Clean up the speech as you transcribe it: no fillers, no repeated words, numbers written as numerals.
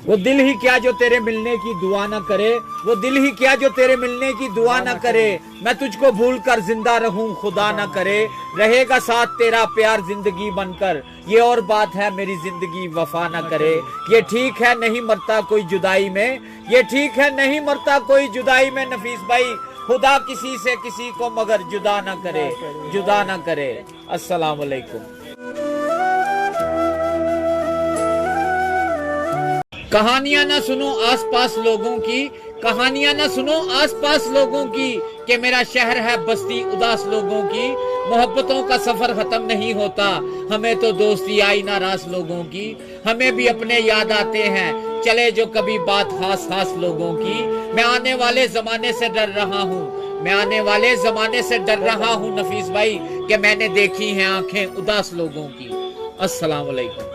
वो दिल ही क्या जो तेरे मिलने की दुआ न करे, वो दिल ही क्या जो तेरे मिलने की दुआ न करे। मैं तुझको भूल कर जिंदा रहूं खुदा न करे, रहेगा साथ तेरा प्यार जिंदगी बनकर। ये और बात है मेरी जिंदगी वफा न करे। ये ठीक है नहीं मरता कोई जुदाई में, ये ठीक है नहीं मरता कोई जुदाई में। नफीस भाई, खुदा किसी से किसी को मगर जुदा ना करे, जुदा ना करे। अस्सलाम वालेकुम। कहानियां ना सुनो आसपास लोगों की, कहानियां ना सुनो आसपास लोगों की, कि मेरा शहर है बस्ती उदास लोगों की। मोहब्बतों का सफर खत्म नहीं होता, हमें तो दोस्ती आई ना रास लोगों की। हमें भी अपने याद आते हैं चले जो कभी बात हास हास लोगों की। मैं आने वाले जमाने से डर रहा हूँ, मैं आने वाले जमाने से डर रहा हूँ नफीस भाई, कि मैंने देखी हैं आंखें उदास लोगों की। अस्सलाम वालेकुम।